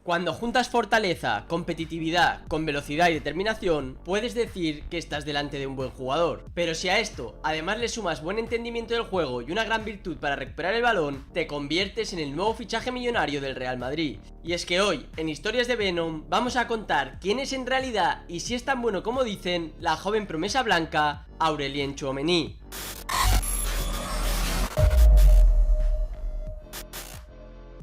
Cuando juntas fortaleza, competitividad, con velocidad y determinación, puedes decir que estás delante de un buen jugador. Pero si a esto además le sumas buen entendimiento del juego y una gran virtud para recuperar el balón, te conviertes en el nuevo fichaje millonario del Real Madrid. Y es que hoy, en Historias de Venom, vamos a contar quién es en realidad y si es tan bueno como dicen la joven promesa blanca, Aurélien Tchouaméni.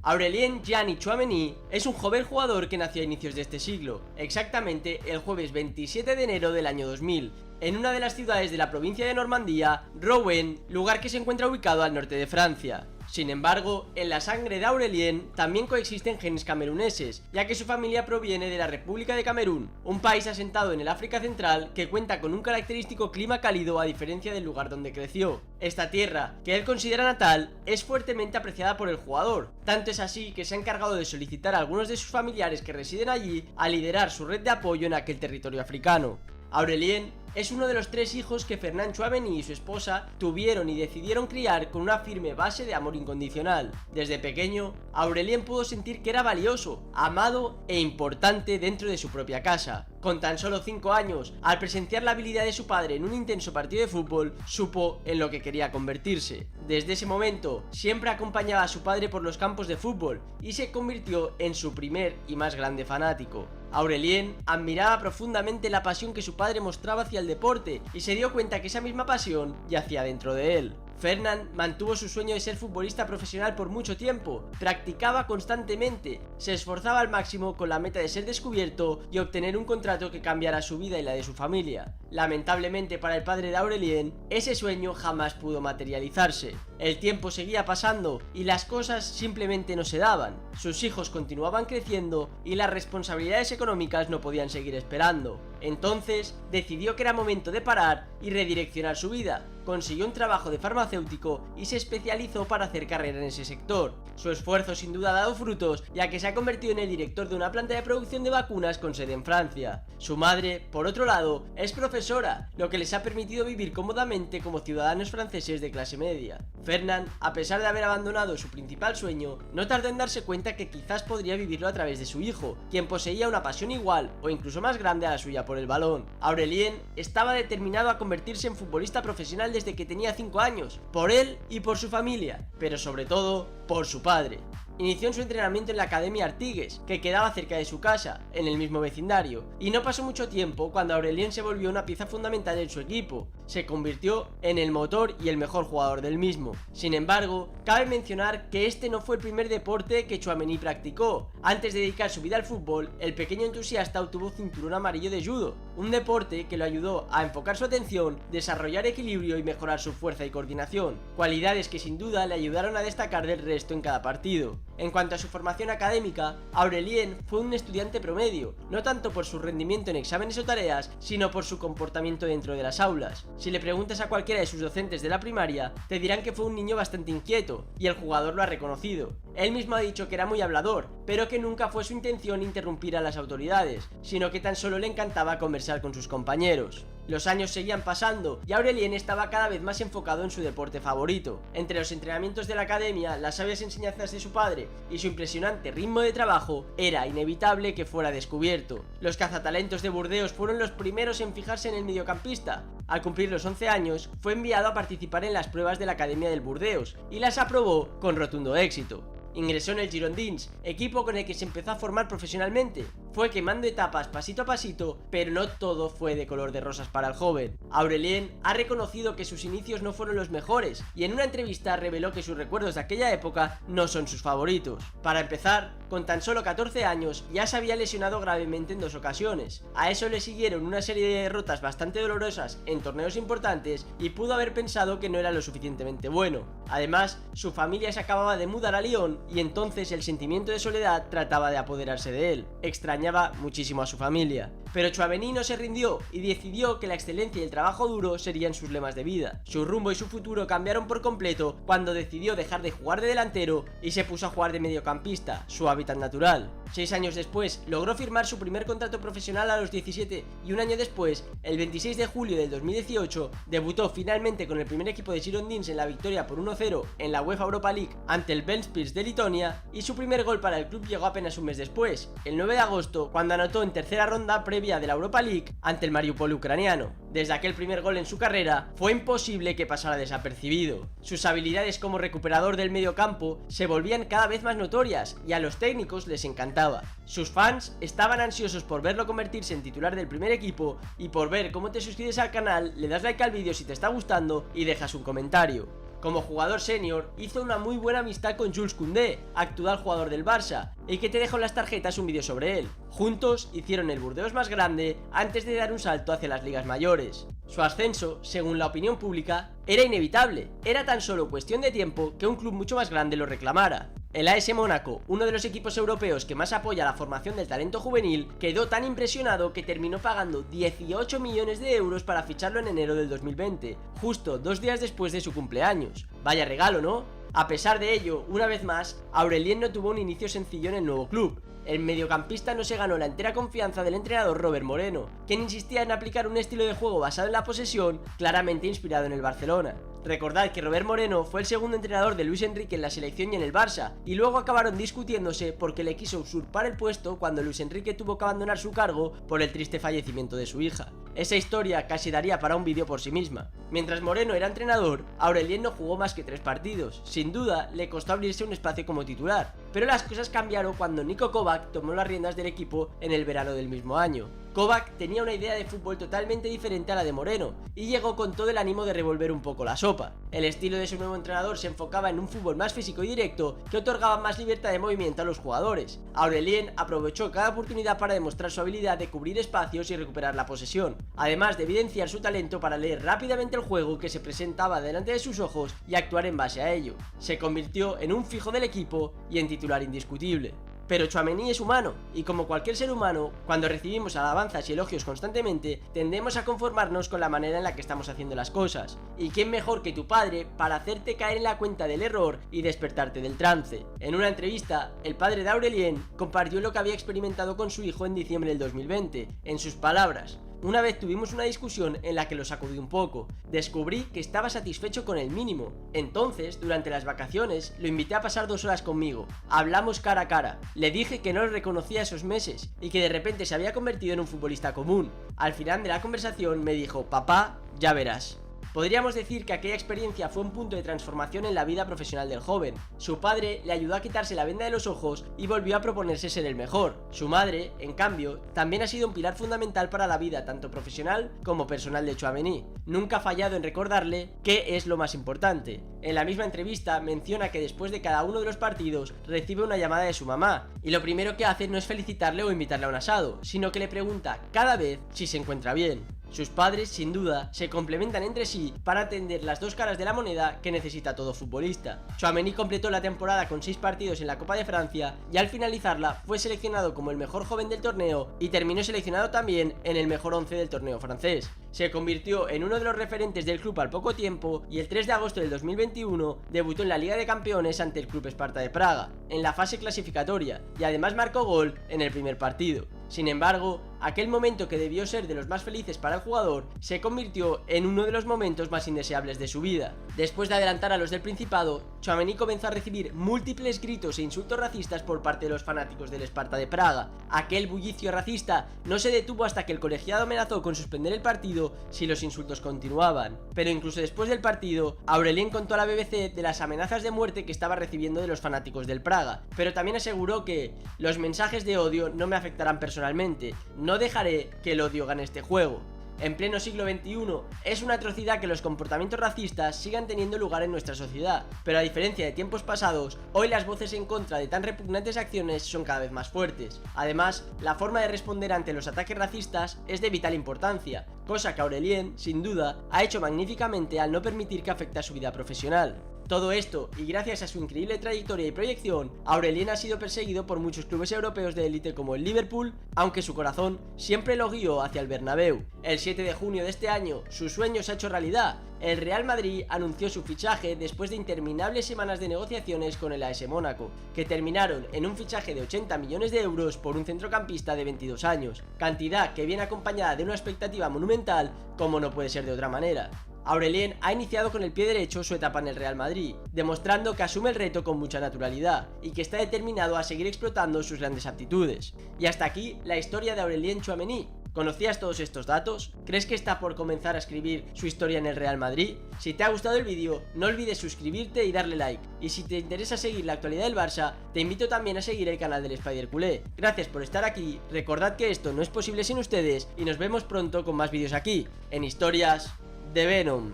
Aurélien Gianni Tchouaméni es un joven jugador que nació a inicios de este siglo, exactamente el jueves 27 de enero del año 2000, en una de las ciudades de la provincia de Normandía, Rouen, lugar que se encuentra ubicado al norte de Francia. Sin embargo, en la sangre de Aurélien también coexisten genes cameruneses, ya que su familia proviene de la República de Camerún, un país asentado en el África Central que cuenta con un característico clima cálido a diferencia del lugar donde creció. Esta tierra, que él considera natal, es fuertemente apreciada por el jugador, tanto es así que se ha encargado de solicitar a algunos de sus familiares que residen allí a liderar su red de apoyo en aquel territorio africano. Aurélien es uno de los 3 hijos que Fernand Tchouaméni y su esposa tuvieron y decidieron criar con una firme base de amor incondicional. Desde pequeño, Aurélien pudo sentir que era valioso, amado e importante dentro de su propia casa. Con tan solo 5 años, al presenciar la habilidad de su padre en un intenso partido de fútbol, supo en lo que quería convertirse. Desde ese momento, siempre acompañaba a su padre por los campos de fútbol y se convirtió en su primer y más grande fanático. Aurélien admiraba profundamente la pasión que su padre mostraba hacia el deporte y se dio cuenta que esa misma pasión yacía dentro de él. Fernand mantuvo su sueño de ser futbolista profesional por mucho tiempo, practicaba constantemente, se esforzaba al máximo con la meta de ser descubierto y obtener un contrato que cambiara su vida y la de su familia. Lamentablemente para el padre de Aurélien, ese sueño jamás pudo materializarse. El tiempo seguía pasando y las cosas simplemente no se daban. Sus hijos continuaban creciendo y las responsabilidades económicas no podían seguir esperando. Entonces decidió que era momento de parar y redireccionar su vida. Consiguió un trabajo de farmacéutico y se especializó para hacer carrera en ese sector. Su esfuerzo sin duda ha dado frutos, ya que se ha convertido en el director de una planta de producción de vacunas con sede en Francia. Su madre, por otro lado, es profesora, lo que les ha permitido vivir cómodamente como ciudadanos franceses de clase media. Fernand, a pesar de haber abandonado su principal sueño, no tardó en darse cuenta que quizás podría vivirlo a través de su hijo, quien poseía una pasión igual o incluso más grande a la suya por el balón. Aurélien estaba determinado a convertirse en futbolista profesional desde que tenía 5 años, por él y por su familia, pero sobre todo por su padre. Inició su entrenamiento en la Academia Artigues, que quedaba cerca de su casa, en el mismo vecindario, y no pasó mucho tiempo cuando Aurélien se volvió una pieza fundamental en su equipo. Se convirtió en el motor y el mejor jugador del mismo. Sin embargo, cabe mencionar que este no fue el primer deporte que Tchouaméni practicó. Antes de dedicar su vida al fútbol, el pequeño entusiasta obtuvo cinturón amarillo de judo, un deporte que lo ayudó a enfocar su atención, desarrollar equilibrio y mejorar su fuerza y coordinación, cualidades que sin duda le ayudaron a destacar del resto en cada partido. En cuanto a su formación académica, Aurélien fue un estudiante promedio, no tanto por su rendimiento en exámenes o tareas, sino por su comportamiento dentro de las aulas. Si le preguntas a cualquiera de sus docentes de la primaria, te dirán que fue un niño bastante inquieto, y el jugador lo ha reconocido. Él mismo ha dicho que era muy hablador, pero que nunca fue su intención interrumpir a las autoridades, sino que tan solo le encantaba conversar con sus compañeros. Los años seguían pasando y Aurélien estaba cada vez más enfocado en su deporte favorito. Entre los entrenamientos de la academia, las sabias enseñanzas de su padre y su impresionante ritmo de trabajo, era inevitable que fuera descubierto. Los cazatalentos de Burdeos fueron los primeros en fijarse en el mediocampista. Al cumplir los 11 años, fue enviado a participar en las pruebas de la Academia del Burdeos y las aprobó con rotundo éxito. Ingresó en el Girondins, equipo con el que se empezó a formar profesionalmente. Fue quemando etapas pasito a pasito, pero no todo fue de color de rosas para el joven. Aurélien ha reconocido que sus inicios no fueron los mejores y en una entrevista reveló que sus recuerdos de aquella época no son sus favoritos. Para empezar, con tan solo 14 años ya se había lesionado gravemente en 2 ocasiones. A eso le siguieron una serie de derrotas bastante dolorosas en torneos importantes y pudo haber pensado que no era lo suficientemente bueno. Además, su familia se acababa de mudar a Lyon y entonces el sentimiento de soledad trataba de apoderarse de él. Extrañaba extrañaba muchísimo a su familia. Pero Tchouaméni no se rindió y decidió que la excelencia y el trabajo duro serían sus lemas de vida. Su rumbo y su futuro cambiaron por completo cuando decidió dejar de jugar de delantero y se puso a jugar de mediocampista, su hábitat natural. 6 años después, logró firmar su primer contrato profesional a los 17 y un año después, el 26 de julio del 2018, debutó finalmente con el primer equipo de Girondins en la victoria por 1-0 en la UEFA Europa League ante el Ventspils de Lituania, y su primer gol para el club llegó apenas un mes después, el 9 de agosto, cuando anotó en tercera ronda previa de la Europa League ante el Mariupol ucraniano. Desde aquel primer gol en su carrera, fue imposible que pasara desapercibido. Sus habilidades como recuperador del medio campo se volvían cada vez más notorias y a los técnicos les encantaba. Sus fans estaban ansiosos por verlo convertirse en titular del primer equipo y por ver cómo te suscribes al canal, le das like al vídeo si te está gustando y dejas un comentario. Como jugador senior, hizo una muy buena amistad con Jules Koundé, actual jugador del Barça, y que te dejo en las tarjetas un vídeo sobre él. Juntos hicieron el Burdeos más grande antes de dar un salto hacia las ligas mayores. Su ascenso, según la opinión pública, era inevitable. Era tan solo cuestión de tiempo que un club mucho más grande lo reclamara. El AS Mónaco, uno de los equipos europeos que más apoya la formación del talento juvenil, quedó tan impresionado que terminó pagando 18 millones de euros para ficharlo en enero del 2020, justo 2 días después de su cumpleaños. Vaya regalo, ¿no? A pesar de ello, una vez más, Aurelien no tuvo un inicio sencillo en el nuevo club. El mediocampista no se ganó la entera confianza del entrenador Robert Moreno, quien insistía en aplicar un estilo de juego basado en la posesión, claramente inspirado en el Barcelona. Recordad que Robert Moreno fue el segundo entrenador de Luis Enrique en la selección y en el Barça, y luego acabaron discutiéndose porque le quiso usurpar el puesto cuando Luis Enrique tuvo que abandonar su cargo por el triste fallecimiento de su hija. Esa historia casi daría para un vídeo por sí misma. Mientras Moreno era entrenador, Aurelien no jugó más que 3 partidos. Sin duda, le costó abrirse un espacio como titular, pero las cosas cambiaron cuando Niko Kovac tomó las riendas del equipo en el verano del mismo año. Kovac tenía una idea de fútbol totalmente diferente a la de Moreno y llegó con todo el ánimo de revolver un poco la sopa. El estilo de su nuevo entrenador se enfocaba en un fútbol más físico y directo que otorgaba más libertad de movimiento a los jugadores. Aurelien aprovechó cada oportunidad para demostrar su habilidad de cubrir espacios y recuperar la posesión, además de evidenciar su talento para leer rápidamente el juego que se presentaba delante de sus ojos y actuar en base a ello. Se convirtió en un fijo del equipo y en titular indiscutible. Pero Tchouaméni es humano, y como cualquier ser humano, cuando recibimos alabanzas y elogios constantemente, tendemos a conformarnos con la manera en la que estamos haciendo las cosas. ¿Y quién mejor que tu padre para hacerte caer en la cuenta del error y despertarte del trance? En una entrevista, el padre de Aurelien compartió lo que había experimentado con su hijo en diciembre del 2020. En sus palabras: una vez tuvimos una discusión en la que lo sacudí un poco. Descubrí que estaba satisfecho con el mínimo. Entonces, durante las vacaciones, lo invité a pasar 2 horas conmigo. Hablamos cara a cara. Le dije que no lo reconocía esos meses y que de repente se había convertido en un futbolista común. Al final de la conversación me dijo: papá, ya verás. Podríamos decir que aquella experiencia fue un punto de transformación en la vida profesional del joven. Su padre le ayudó a quitarse la venda de los ojos y volvió a proponerse ser el mejor. Su madre, en cambio, también ha sido un pilar fundamental para la vida tanto profesional como personal de Tchouaméni. Nunca ha fallado en recordarle qué es lo más importante. En la misma entrevista menciona que después de cada uno de los partidos recibe una llamada de su mamá, y lo primero que hace no es felicitarle o invitarle a un asado, sino que le pregunta cada vez si se encuentra bien. Sus padres, sin duda, se complementan entre sí para atender las dos caras de la moneda que necesita todo futbolista. Tchouaméni completó la temporada con 6 partidos en la Copa de Francia y al finalizarla fue seleccionado como el mejor joven del torneo y terminó seleccionado también en el mejor 11 del torneo francés. Se convirtió en uno de los referentes del club al poco tiempo y el 3 de agosto del 2021 debutó en la Liga de Campeones ante el Club Sparta de Praga, en la fase clasificatoria, y además marcó gol en el primer partido. Sin embargo, aquel momento que debió ser de los más felices para el jugador se convirtió en uno de los momentos más indeseables de su vida. Después de adelantar a los del Principado, Tchouaméni comenzó a recibir múltiples gritos e insultos racistas por parte de los fanáticos del Sparta de Praga. Aquel bullicio racista no se detuvo hasta que el colegiado amenazó con suspender el partido si los insultos continuaban. Pero incluso después del partido, Aurelien contó a la BBC de las amenazas de muerte que estaba recibiendo de los fanáticos del Praga, pero también aseguró que los mensajes de odio no me afectarán personalmente, no dejaré que el odio gane este juego. En pleno siglo XXI, es una atrocidad que los comportamientos racistas sigan teniendo lugar en nuestra sociedad, pero a diferencia de tiempos pasados, hoy las voces en contra de tan repugnantes acciones son cada vez más fuertes. Además, la forma de responder ante los ataques racistas es de vital importancia, cosa que Aurelien, sin duda, ha hecho magníficamente al no permitir que afecte a su vida profesional. Todo esto, y gracias a su increíble trayectoria y proyección, Aurelien ha sido perseguido por muchos clubes europeos de élite como el Liverpool, aunque su corazón siempre lo guió hacia el Bernabéu. El 7 de junio de este año, su sueño se ha hecho realidad. El Real Madrid anunció su fichaje después de interminables semanas de negociaciones con el AS Mónaco, que terminaron en un fichaje de 80 millones de euros por un centrocampista de 22 años, cantidad que viene acompañada de una expectativa monumental, como no puede ser de otra manera. Aurelien ha iniciado con el pie derecho su etapa en el Real Madrid, demostrando que asume el reto con mucha naturalidad y que está determinado a seguir explotando sus grandes aptitudes. Y hasta aquí la historia de Aurelien Tchouaméni. ¿Conocías todos estos datos? ¿Crees que está por comenzar a escribir su historia en el Real Madrid? Si te ha gustado el vídeo, no olvides suscribirte y darle like. Y si te interesa seguir la actualidad del Barça, te invito también a seguir el canal del Spider Culé. Gracias por estar aquí, recordad que esto no es posible sin ustedes y nos vemos pronto con más vídeos aquí, en Historias de Venom.